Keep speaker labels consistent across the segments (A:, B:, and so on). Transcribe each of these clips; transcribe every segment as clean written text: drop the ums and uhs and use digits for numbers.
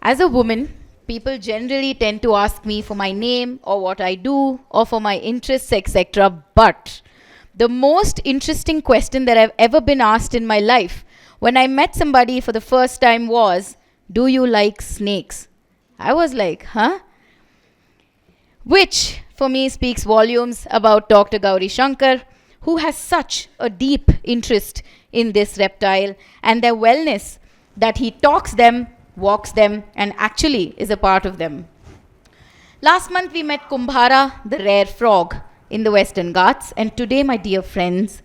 A: As a woman, people generally tend to ask me for my name or what I do or for my interests, etc. But the most interesting question that I've ever been asked in my life when I met somebody for the first time was, "Do you like snakes?" I was like, huh? Which for me speaks volumes about Dr. Gowri Shankar, who has such a deep interest in this reptile and their wellness that he talks them, walks them, and actually is a part of them. Last month we met Kumbhara, the rare frog, in the Western Ghats, and today, my dear friends,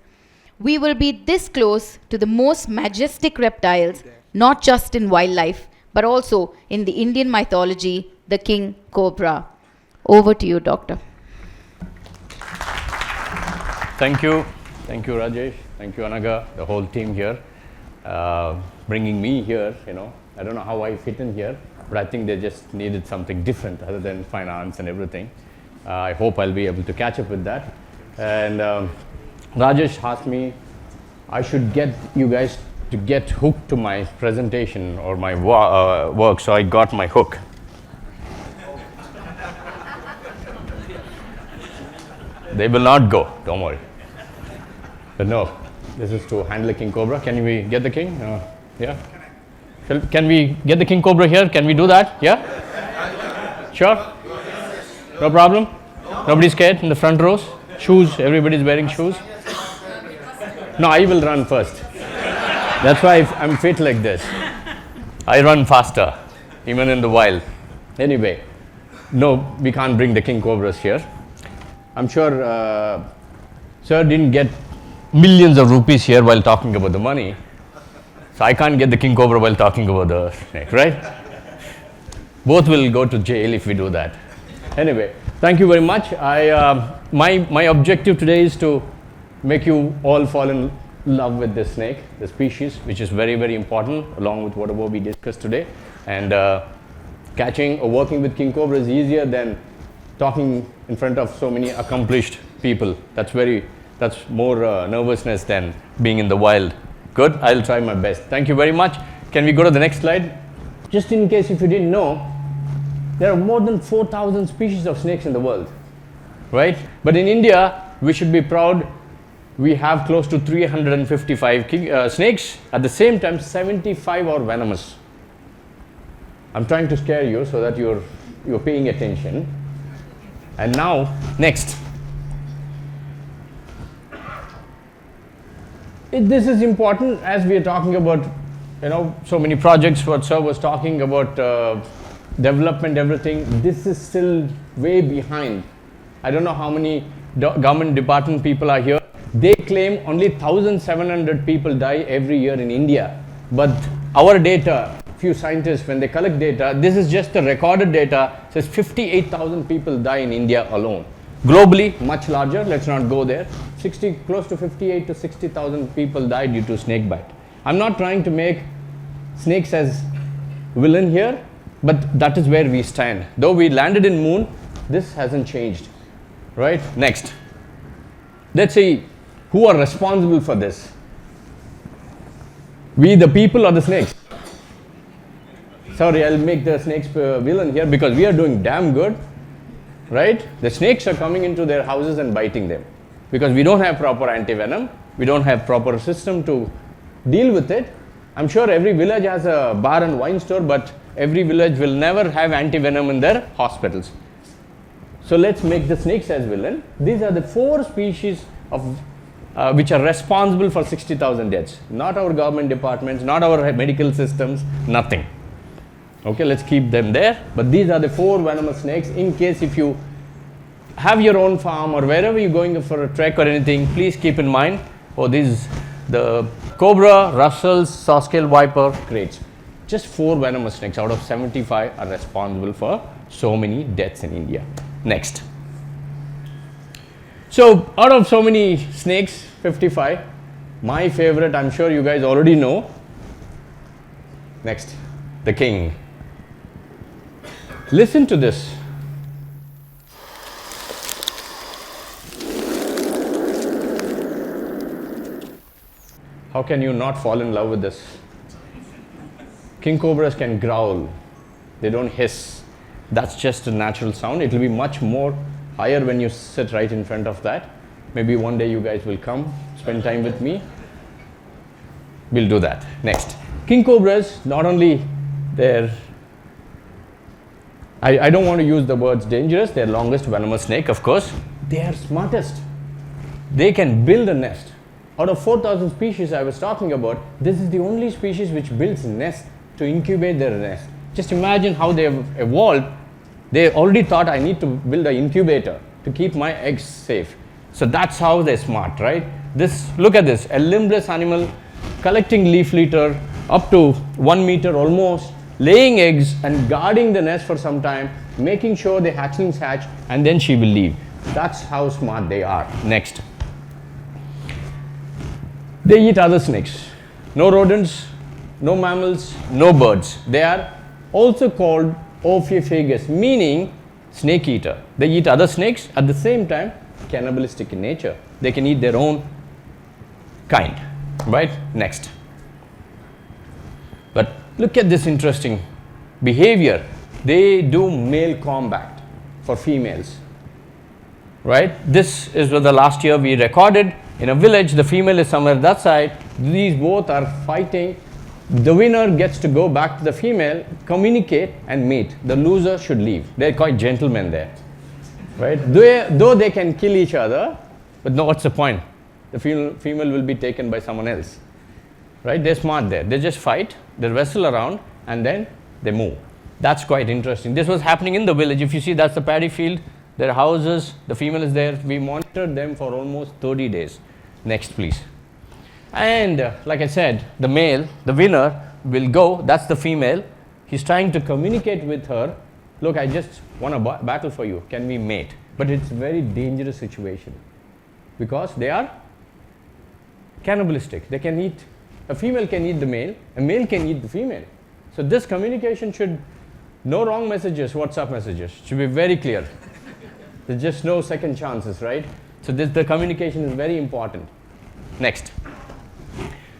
A: we will be this close to the most majestic reptiles, not just in wildlife, but also in the Indian mythology, the King Cobra. Over to you, Doctor.
B: Thank you. Thank you, Rajesh. Thank you, Anaga, the whole team here, bringing me here, I don't know how I fit in here, but I think they just needed something different other than finance and everything. I hope I'll be able to catch up with that. And Rajesh asked me I should get you guys to get hooked to my presentation or my work, so I got my hook. They will not go, don't worry. But no, this is to handle King Cobra. Can we get the king? Yeah? Can we get the King Cobra here? Can we do that? Yeah? Sure? No problem? Nobody's scared in the front rows? Shoes, everybody's wearing shoes? No, I will run first. That's why I'm fit like this. I run faster, even in the wild. Anyway, no, we can't bring the King Cobras here. I'm sure Sir didn't get millions of rupees here while talking about the money. So I can't get the King Cobra while talking about the snake, right? Both will go to jail if we do that. Anyway, thank you very much. My objective today is to make you all fall in love with this snake, the species, which is very, very important, along with whatever we discussed today. And catching or working with King Cobra is easier than talking in front of so many accomplished people. That's more nervousness than being in the wild. Good, I'll try my best. Thank you very much. Can we go to the next slide? Just in case if you didn't know, there are more than 4,000 species of snakes in the world, right? But in India, we should be proud. We have close to 355 snakes. At the same time, 75 are venomous. I'm trying to scare you so that you're paying attention. And now, next. This is important as we are talking about, so many projects. What Sir was talking about, development, everything. This is still way behind. I don't know how many government department people are here. They claim only 1,700 people die every year in India. But our data, few scientists, when they collect data, this is just the recorded data, says 58,000 people die in India alone. Globally, much larger, let's not go there. Close to 58 to 60,000 people died due to snake bite. I'm not trying to make snakes as villain here, but that is where we stand. Though we landed in moon, this hasn't changed, right? Next. Let's see who are responsible for this. We the people or the snakes? Sorry, I'll make the snakes villain here because we are doing damn good. Right? The snakes are coming into their houses and biting them because we don't have proper anti-venom. We don't have proper system to deal with it. I'm sure every village has a bar and wine store, but every village will never have anti-venom in their hospitals. So let's make the snakes as villain. These are the 4 species of which are responsible for 60,000 deaths. Not our government departments, not our medical systems, nothing. Okay, let's keep them there. But these are the 4 venomous snakes. In case if you have your own farm or wherever you're going for a trek or anything, please keep in mind, the Cobra, Russell's, saw-scale viper, crates. Just 4 venomous snakes out of 75 are responsible for so many deaths in India. Next. So out of so many snakes, 55, my favorite, I'm sure you guys already know. Next, the king. Listen to this. How can you not fall in love with this? King Cobras can growl, They don't hiss. That's just a natural sound. It will be much more higher when you sit right in front of that. Maybe one day you guys will come, spend time with me. We'll do that. Next. King Cobras, not only they're, I don't want to use the words dangerous, they're longest venomous snake, of course. They are smartest. They can build a nest. Out of 4,000 species I was talking about, this is the only species which builds a nest to incubate their nest. Just imagine how they have evolved. They already thought I need to build an incubator to keep my eggs safe. So that's how they're smart, right? Look at this, a limbless animal collecting leaf litter up to 1 meter almost, laying eggs and guarding the nest for some time, making sure the hatchlings hatch, and then she will leave. That's how smart they are. Next. They eat other snakes. No rodents, no mammals, no birds. They are also called ophiophagus, meaning snake eater. They eat other snakes, at the same time cannibalistic in nature. They can eat their own kind, right? Next. But look at this interesting behavior. They do male combat for females, right? This is what the last year we recorded in a village. The female is somewhere that side. These both are fighting. The winner gets to go back to the female, communicate and mate. The loser should leave. They're quite gentlemen there, right? Though they can kill each other, but no, what's the point? The female will be taken by someone else, right? They're smart there. They just fight, they wrestle around, and then they move. That's quite interesting. This was happening in the village. If you see, that's the paddy field, their houses, the female is there. We monitored them for almost 30 days. Next, please. And like I said, the male, the winner, will go. That's the female. He's trying to communicate with her. Look, I just won a battle for you. Can we mate? But it's a very dangerous situation because they are cannibalistic. They can eat, a female can eat the male, a male can eat the female. So this communication should, no wrong messages, WhatsApp messages, should be very clear. There's just no second chances, right? So the communication is very important. Next.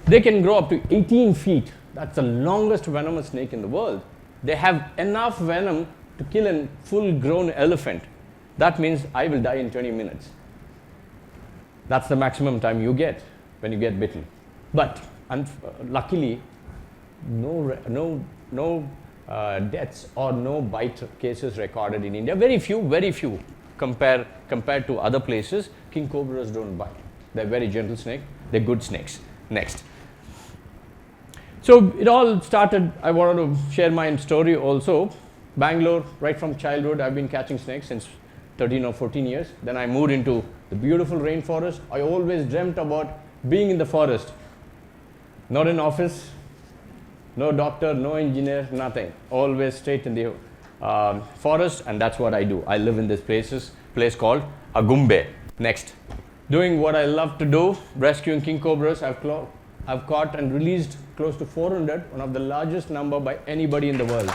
B: They can grow up to 18 feet. That's the longest venomous snake in the world. They have enough venom to kill a full-grown elephant. That means I will die in 20 minutes. That's the maximum time you get when you get bitten. But luckily, no deaths or no bite cases recorded in India. Very few compared to other places. King Cobras don't bite. They're very gentle snake. They're good snakes. Next. So it all started, I wanted to share my story also. Bangalore, right from childhood, I've been catching snakes since 13 or 14 years. Then I moved into the beautiful rainforest. I always dreamt about being in the forest. Not in office, no doctor, no engineer, nothing. Always straight in the forest, and that's what I do. I live in this place called Agumbe. Next. Doing what I love to do, rescuing king cobras. I've caught and released close to 400, one of the largest number by anybody in the world.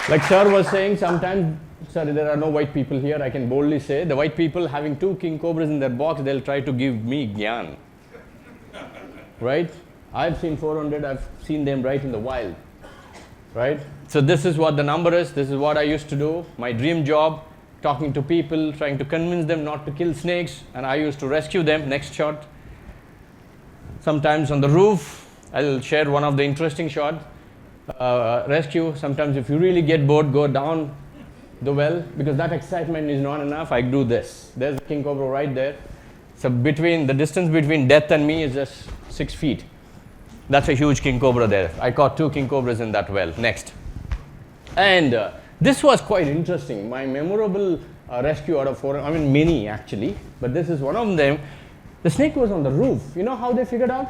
B: Like sir was saying, sometimes, sorry, there are no white people here, I can boldly say, the white people having 2 king cobras in their box, they'll try to give me gyan. Right? I've seen 400, I've seen them right in the wild. Right? So this is what the number is, this is what I used to do, my dream job. Talking to people, trying to convince them not to kill snakes, and I used to rescue them. Next shot. Sometimes on the roof, I'll share one of the interesting shots. Rescue. Sometimes if you really get bored, go down the well, because that excitement is not enough. I do this. There's a king cobra right there. So the distance between death and me is just 6 feet. That's a huge king cobra there. I caught 2 king cobras in that well. Next. And this was quite interesting. My memorable rescue out of 4, I mean many actually, but this is one of them. The snake was on the roof. You know how they figured out?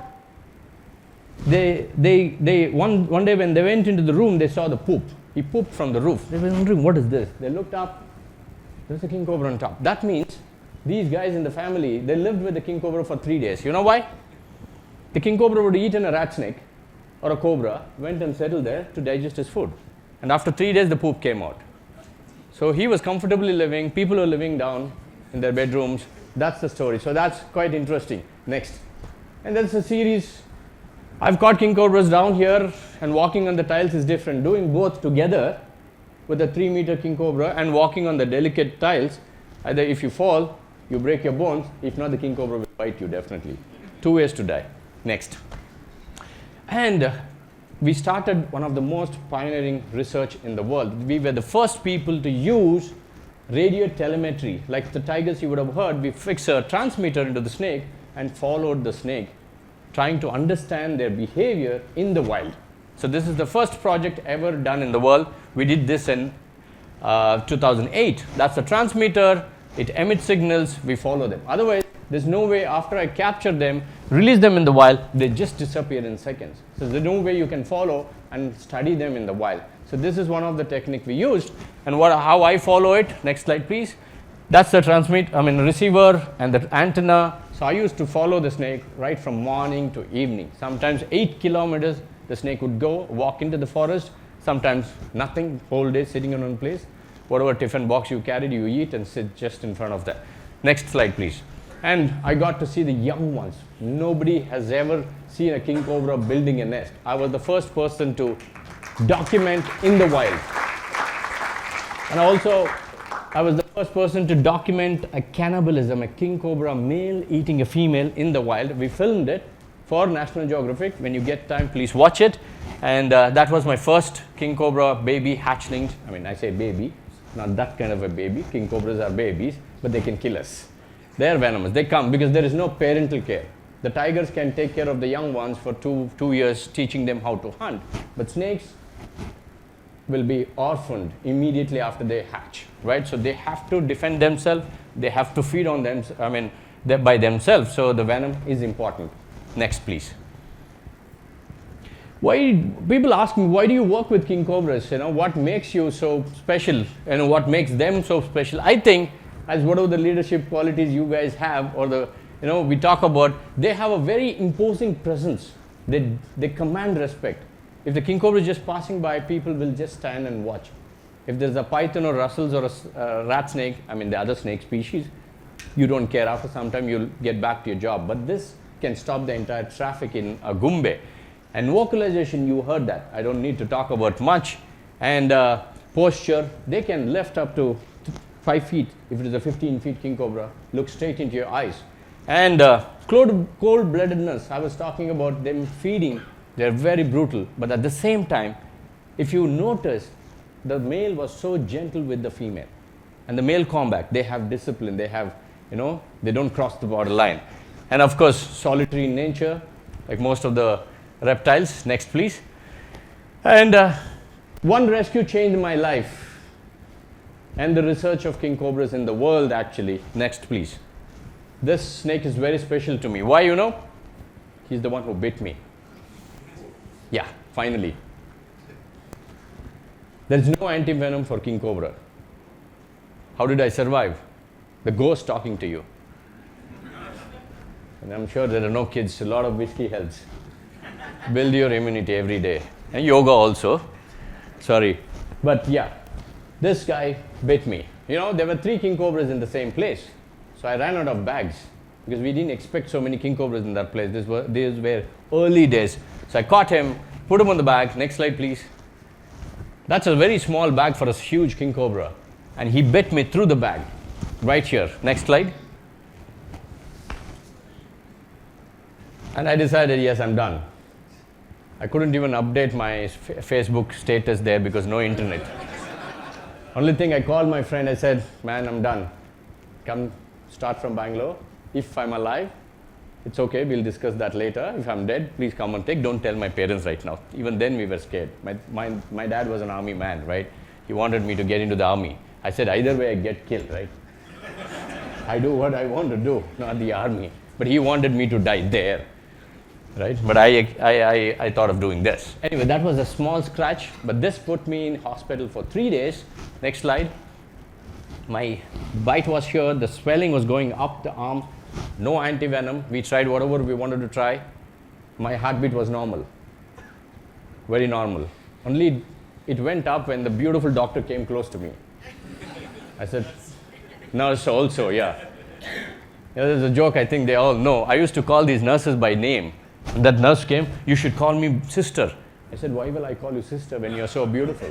B: One day when they went into the room, they saw the poop. He pooped from the roof. They were wondering, what is this? They looked up. There's a king cobra on top. That means these guys in the family, they lived with the king cobra for 3 days. You know why? The king cobra would eat a rat snake or a cobra, went and settled there to digest his food. And after 3 days, the poop came out. So he was comfortably living. People were living down in their bedrooms. That's the story. So that's quite interesting. Next. And there's a series I've caught king cobras down here, and walking on the tiles is different. Doing both together with a 3-meter king cobra and walking on the delicate tiles, either if you fall, you break your bones. If not, the king cobra will bite you, definitely. 2 ways to die. Next. And we started one of the most pioneering research in the world. We were the first people to use radio telemetry. Like the tigers you would have heard, we fix a transmitter into the snake and followed the snake, trying to understand their behavior in the wild. So this is the first project ever done in the world. We did this in 2008. That's the transmitter. It emits signals. We follow them. Otherwise, there's no way after I capture them, release them in the wild, they just disappear in seconds. So there's no way you can follow and study them in the wild. So this is one of the technique we used. And how I follow it, next slide please. That's the receiver and the antenna. So I used to follow the snake right from morning to evening. Sometimes 8 kilometers the snake would go, walk into the forest. Sometimes nothing, whole day sitting in one place. Whatever tiffin box you carried, you eat and sit just in front of that. Next slide please. And I got to see the young ones. Nobody has ever seen a king cobra building a nest. I was the first person to document in the wild. And also, I was the first person to document a cannibalism, a king cobra male eating a female in the wild. We filmed it for National Geographic. When you get time, please watch it. And that was my first king cobra baby hatchling. I mean, I say baby, not that kind of a baby. King cobras are babies, but they can kill us. They are venomous. They come because there is no parental care. The tigers can take care of the young ones for two years, teaching them how to hunt. But snakes will be orphaned immediately after they hatch, right? So they have to defend themselves. They have to feed on them. By themselves. So the venom is important. Next, please. Why people ask me, why do you work with king cobras? What makes you so special? What makes them so special? I think, as whatever the leadership qualities you guys have, or we talk about, they have a very imposing presence. They command respect. If the king cobra is just passing by, people will just stand and watch. If there's a python or Russell's or a rat snake, the other snake species, you don't care. After some time, you'll get back to your job. But this can stop the entire traffic in Gumbe. And vocalization, you heard that. I don't need to talk about much. And posture, they can lift up to 5 feet. If it is a 15 feet king cobra, look straight into your eyes. And cold-bloodedness, I was talking about them feeding. They're very brutal. But at the same time, if you notice, the male was so gentle with the female. And the male combat, they have discipline. They have, they don't cross the borderline. And of course, solitary in nature, like most of the reptiles. Next, please. And one rescue changed my life and the research of king cobras in the world, actually. Next, please. This snake is very special to me. Why, He's the one who bit me. Yeah, finally. There is no anti-venom for king cobra. How did I survive? The ghost talking to you. And I'm sure there are no kids. A lot of whiskey helps. Build your immunity every day. And yoga also. Sorry. But yeah, this guy bit me. There were 3 king cobras in the same place. So I ran out of bags because we didn't expect so many king cobras in that place. These were early days. So I caught him, put him on the bag. Next slide, please. That's a very small bag for a huge king cobra. And he bit me through the bag, right here. Next slide. And I decided, yes, I'm done. I couldn't even update my Facebook status there because no internet. Only thing, I called my friend, I said, man, I'm done. Come start from Bangalore. If I'm alive, it's okay, we'll discuss that later. If I'm dead, please come and take. Don't tell my parents right now. Even then we were scared. My dad was an army man, right? He wanted me to get into the army. I said, either way I get killed, right? I do what I want to do, not the army. But he wanted me to die there, right? But I thought of doing this. Anyway, that was a small scratch, but this put me in hospital for 3 days. Next slide. My bite was here, the swelling was going up the arm, no anti-venom. We tried whatever we wanted to try. My heartbeat was normal, very normal. Only it went up when the beautiful doctor came close to me. I said, nurse also, yeah. There's a joke I think they all know. I used to call these nurses by name. That nurse came, you should call me sister. I said, why will I call you sister when you're so beautiful?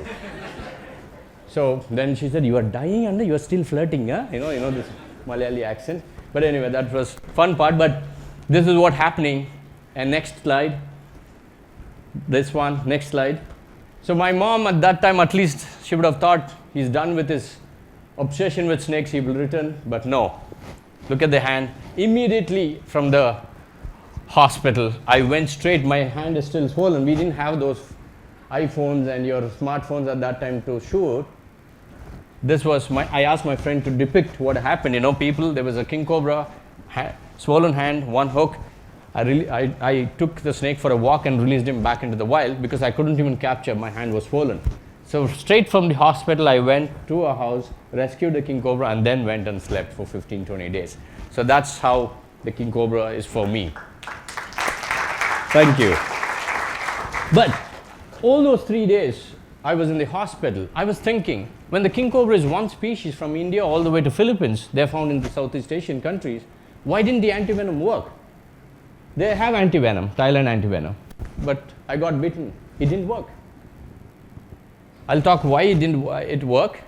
B: So then she said, you are dying and you are still flirting, huh? You know this Malayali accent. But anyway, that was fun part, but this is what happening. And next slide. This one, next slide. So my mom at that time, at least she would have thought he's done with his obsession with snakes, he will return, but no. Look at the hand. Immediately from the hospital, I went straight, my hand is still swollen. We didn't have those iPhones and your smartphones at that time to shoot. This was I asked my friend to depict what happened. People, there was a king cobra, swollen hand, one hook. I took the snake for a walk and released him back into the wild because I couldn't even capture, my hand was swollen. So straight from the hospital, I went to a house, rescued the king cobra, and then went and slept for 15-20 days. So that's how the king cobra is for me. Thank you. But all those 3 days, I was in the hospital. I was thinking, when the king cobra is one species from India all the way to Philippines, they're found in the Southeast Asian countries, why didn't the antivenom work? They have antivenom, Thailand antivenom, but I got bitten. It didn't work. I'll talk why it work.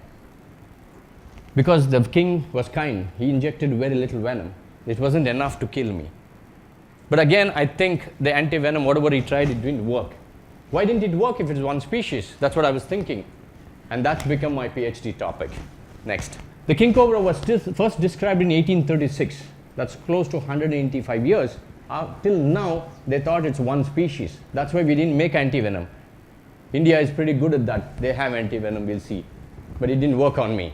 B: Because the king was kind. He injected very little venom. It wasn't enough to kill me. But again, I think the antivenom, whatever he tried, it didn't work. Why didn't it work if it's one species? That's what I was thinking. And that's become my PhD topic. Next. The king cobra was first described in 1836. That's close to 185 years. Till now, they thought it's one species. That's why we didn't make antivenom. India is pretty good at that. They have antivenom, we'll see. But it didn't work on me.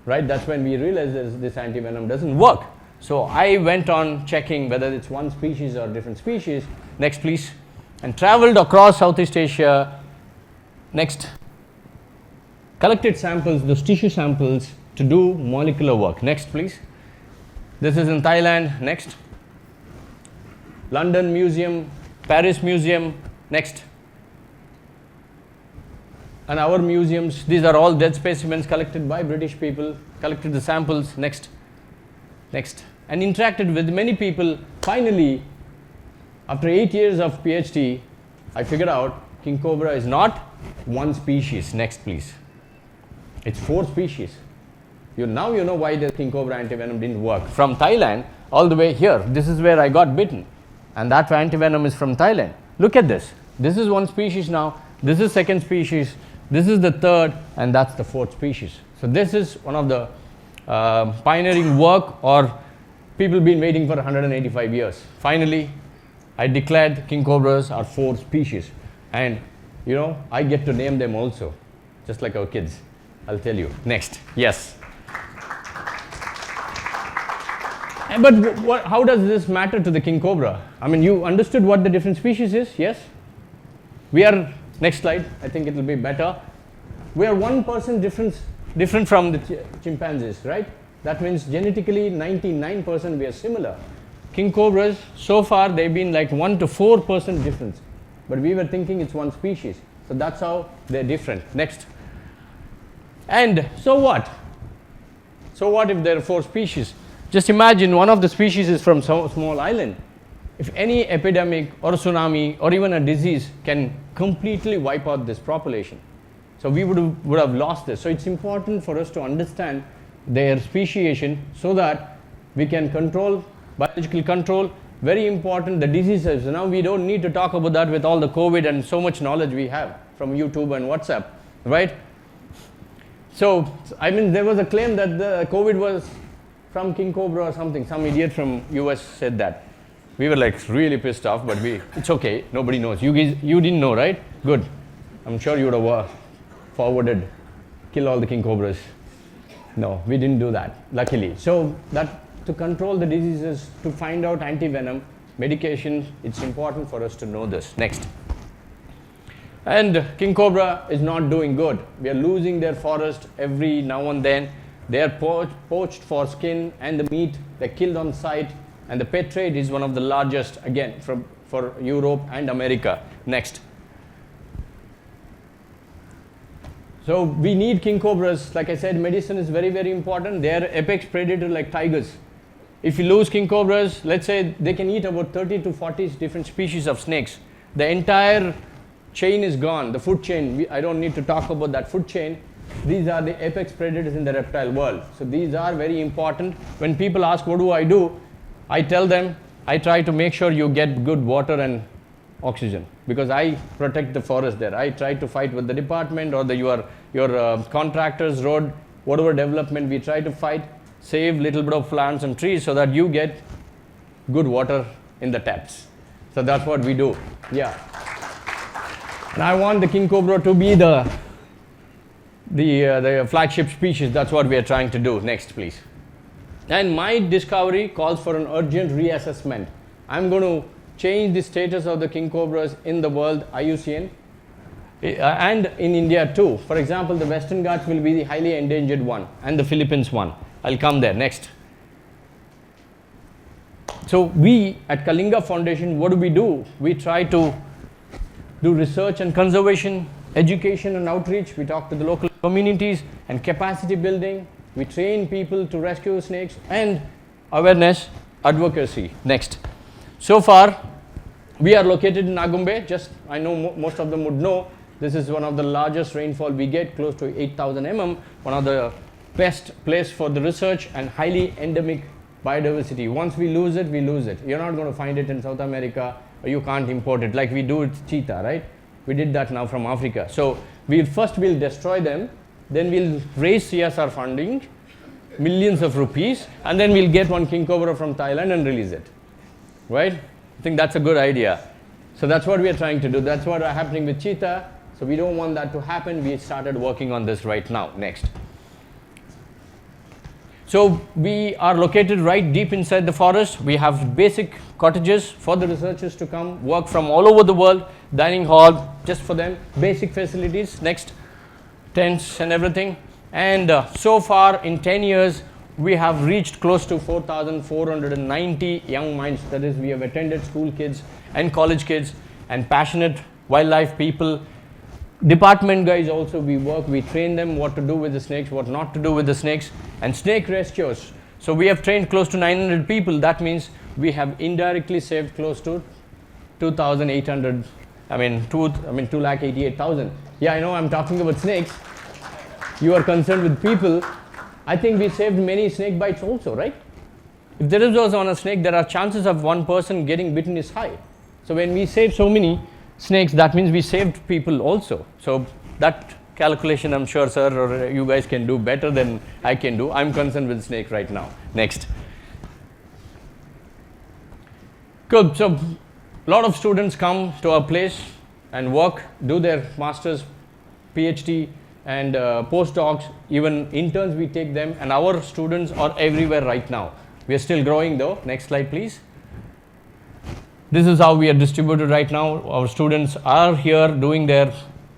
B: Right? That's when we realized this antivenom doesn't work. So I went on checking whether it's one species or different species. Next, please. And traveled across Southeast Asia. Next. Collected samples, those tissue samples, to do molecular work. Next, please. This is in Thailand. Next. London Museum, Paris Museum. Next. And our museums, these are all dead specimens collected by British people, collected the samples. Next. Next. And interacted with many people. Finally, after 8 years of PhD, I figured out king cobra is not one species. Next, please. It's 4 species. Now you know why the king cobra antivenom didn't work. From Thailand all the way here, this is where I got bitten. And that antivenom is from Thailand. Look at this. This is one species now. This is second species. This is the third, and that's the 4th species. So this is one of the pioneering work, or people been waiting for 185 years. Finally, I declared king cobras are 4 species. And I get to name them also, just like our kids. I'll tell you. Next. Yes. But how does this matter to the king cobra? I mean, you understood what the different species is, yes? We are, next slide, I think it will be better. We are 1% different from the chimpanzees, right? That means genetically 99% we are similar. King cobras, so far they've been like 1 to 4% difference. But we were thinking it's one species. So that's how they're different. Next. And so what? So what if there are 4 species? Just imagine one of the species is from some small island. If any epidemic or a tsunami or even a disease can completely wipe out this population. So we would have lost this. So it's important for us to understand their speciation so that we can control, biological control. Very important, the diseases. Now we don't need to talk about that with all the COVID and so much knowledge we have from YouTube and WhatsApp, right? So, I mean, there was a claim that the COVID was from king cobra or something. Some idiot from US said that. We were like really pissed off, but it's okay. Nobody knows. You didn't know, right? Good. I'm sure you would have forwarded, kill all the king cobras. No, we didn't do that, luckily. So that to control the diseases, to find out antivenom, medication, it's important for us to know this. Next. And king cobra is not doing good. We are losing their forest every now and then. They are poached for skin and the meat. They're killed on site. And the pet trade is one of the largest, again, for Europe and America. Next. So we need king cobras. Like I said, medicine is very, very important. They are apex predator like tigers. If you lose king cobras, let's say they can eat about 30 to 40 different species of snakes. The entire chain is gone, the food chain. I don't need to talk about that food chain. These are the apex predators in the reptile world. So these are very important. When people ask what do, I tell them I try to make sure you get good water and oxygen, because I protect the forest there. I try to fight with the department or your contractors, road, whatever development, we try to fight, save little bit of plants and trees so that you get good water in the taps. So that's what we do. Yeah. And I want the king cobra to be the flagship species. That's what we are trying to do. Next, please. And my discovery calls for an urgent reassessment. I'm going to change the status of the king cobras in the world, IUCN, and in India too. For example, the Western Ghats will be the highly endangered one, and the Philippines one. I'll come there. Next. So we at Kalinga Foundation, what do? We try to do research and conservation, education and outreach. We talk to the local communities and capacity building. We train people to rescue snakes and awareness, advocacy. Next. So far, we are located in Agumbe. Just, I know most of them would know, this is one of the largest rainfall we get, close to 8,000 mm, one of the best place for the research and highly endemic biodiversity. Once we lose it, we lose it. You're not going to find it in South America, or you can't import it like we do with cheetah, right? We did that now from Africa. So we'll destroy them, then we'll raise CSR funding, millions of rupees, and then we'll get one king cobra from Thailand and release it. Right? I think that's a good idea. So that's what we are trying to do. That's what is happening with cheetah. So we don't want that to happen. We started working on this right now. Next. So we are located right deep inside the forest. We have basic cottages for the researchers to come, work from all over the world, dining hall just for them, basic facilities. Next. Tents and everything. And so far in 10 years, we have reached close to 4,490 young minds. That is, we have attended school kids and college kids and passionate wildlife people. Department guys also, we train them what to do with the snakes, what not to do with the snakes, and snake rescuers. So we have trained close to 900 people. That means we have indirectly saved close to 2,800, 2,88,000. Yeah, I know I'm talking about snakes. You are concerned with people. I think we saved many snake bites also, right? If there is also on a snake, there are chances of one person getting bitten is high. So when we save so many snakes, that means we saved people also. So that calculation, I'm sure, sir, or you guys can do better than I can do. I'm concerned with snake right now. Next. Good. So a lot of students come to our place and work, do their masters, PhD, and postdocs, even interns, we take them, and our students are everywhere right now. We are still growing though. Next slide, please. This is how we are distributed right now. Our students are here doing their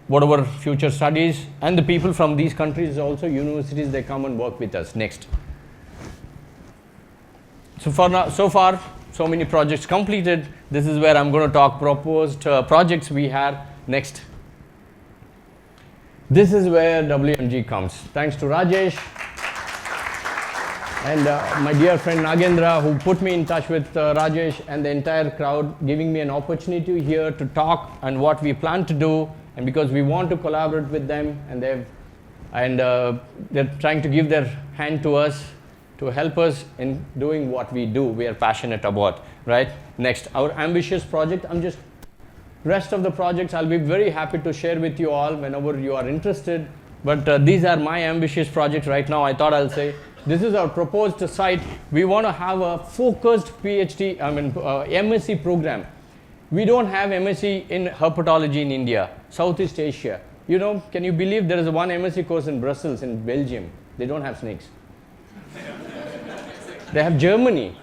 B: whatever future studies, and the people from these countries also, universities, they come and work with us. Next. So far, so many projects completed. This is where I'm going to talk proposed projects we had. Next. This is where WMG comes. Thanks to Rajesh and my dear friend Nagendra, who put me in touch with Rajesh and the entire crowd, giving me an opportunity here to talk and what we plan to do, and because we want to collaborate with them, and they're trying to give their hand to us to help us in doing what we do. We are passionate about, right? Next, our ambitious project. Rest of the projects I'll be very happy to share with you all whenever you are interested, but these are my ambitious projects right now. I thought I'll say this is our proposed site. We want to have a focused PhD, MSc program. We don't have MSc in herpetology in India, Southeast Asia. You know, can you believe there is one MSc course in Brussels in Belgium? They don't have snakes. They have Germany.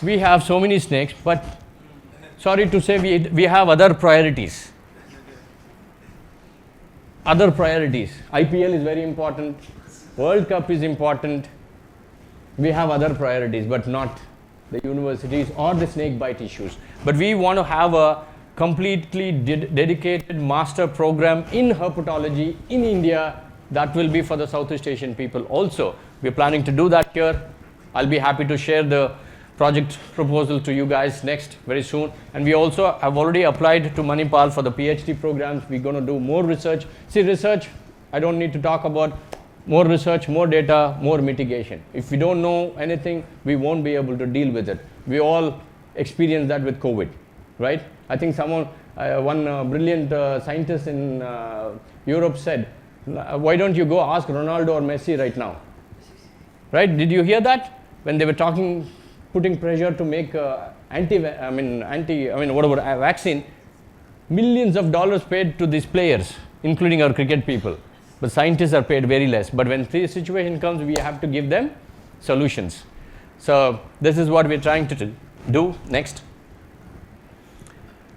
B: We have so many snakes, but sorry to say, we have other priorities. IPL is very important. World Cup is important. We have other priorities, but not the universities or the snake bite issues. But we want to have a completely dedicated master program in herpetology in India that will be for the Southeast Asian people also. We're planning to do that here. I'll be happy to share the project proposal to you guys next very soon. And we also have already applied to Manipal for the PhD programs. We're going to do more research. See, research, I don't need to talk about more research, more data, more mitigation. If we don't know anything, we won't be able to deal with it. We all experienced that with COVID, right? I think someone, one brilliant scientist in Europe said, why don't you go ask Ronaldo or Messi right now? Right? Did you hear that? When they were putting pressure to make vaccine, millions of dollars paid to these players, including our cricket people. But scientists are paid very less. But when the situation comes, we have to give them solutions. So this is what we're trying to do next.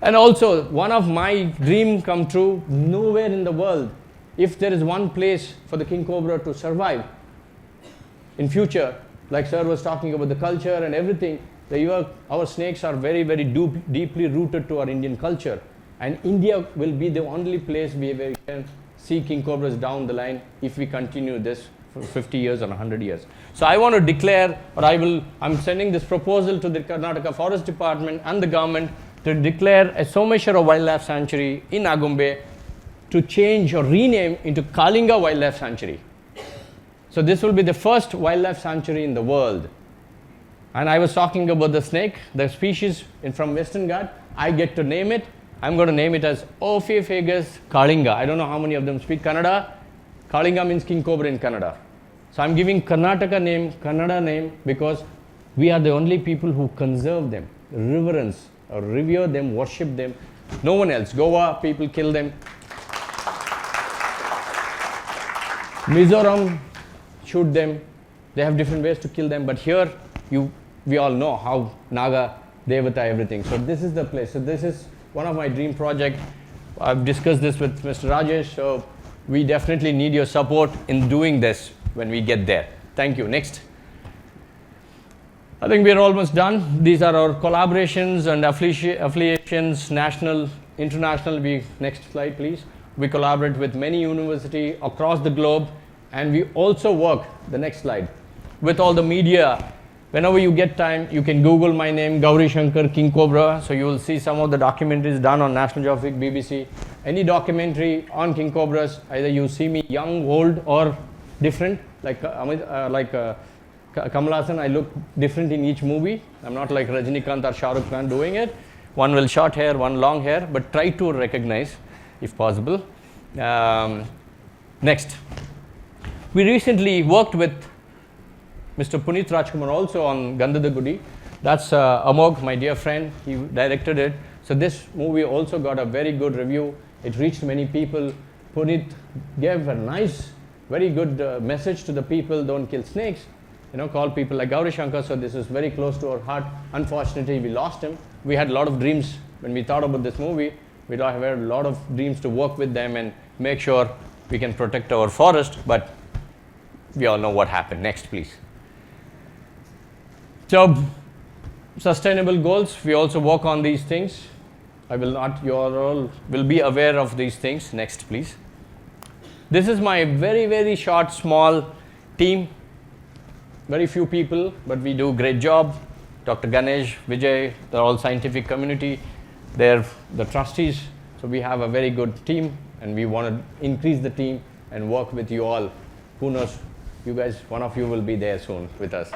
B: And also, one of my dream come true, nowhere in the world, if there is one place for the king cobra to survive in future, like sir was talking about the culture and everything, our snakes are very, very deeply rooted to our Indian culture. And India will be the only place where we can see king cobras down the line if we continue this for 50 years or 100 years. So I want to declare, or I'm sending this proposal to the Karnataka Forest Department and the government to declare a Someshwara Wildlife Sanctuary in Agumbe to change or rename into Kalinga Wildlife Sanctuary. So this will be the first wildlife sanctuary in the world. And I was talking about the snake, the species from Western Ghat. I get to name it. I'm going to name it as Ophiophagus Kalinga. I don't know how many of them speak Kannada. Kalinga means king cobra in Kannada. So I'm giving Karnataka name, Kannada name, because we are the only people who conserve them, reverence, or revere them, worship them. No one else. Goa, people kill them. Mizoram, shoot them. They have different ways to kill them. But here, we all know how Naga, Devata, everything. So this is the place. So this is one of my dream projects. I've discussed this with Mr. Rajesh. So we definitely need your support in doing this when we get there. Thank you. Next. I think we're almost done. These are our collaborations and affiliations, national, international. Next slide, please. We collaborate with many universities across the globe, and we also work, the next slide, with all the media. Whenever you get time, you can Google my name, Gowri Shankar, King Cobra. So you will see some of the documentaries done on National Geographic, BBC. Any documentary on King Cobras, either you see me young, old, or different, like Kamal Hassan, I look different in each movie. I'm not like Rajinikanth or Shah Rukh Khan doing it. One will short hair, one long hair, but try to recognize if possible. Next. We recently worked with Mr. Puneet Rajkumar also on Gandhada Gudi. That's Amog, my dear friend. He directed it. So this movie also got a very good review. It reached many people. Puneet gave a nice, very good message to the people, don't kill snakes. Call people like Gowri Shankar. So this is very close to our heart. Unfortunately, we lost him. We had a lot of dreams when we thought about this movie. We had a lot of dreams to work with them and make sure we can protect our forest, but we all know what happened. Next, please. So, sustainable goals, we also work on these things. You all will be aware of these things. Next, please. This is my very, very short, small team. Very few people, but we do a great job. Dr. Ganesh, Vijay, they're all scientific community. They're the trustees. So we have a very good team, and we want to increase the team and work with you all. Who knows, you guys, one of you will be there soon with us.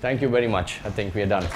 B: Thank you very much. I think we are done.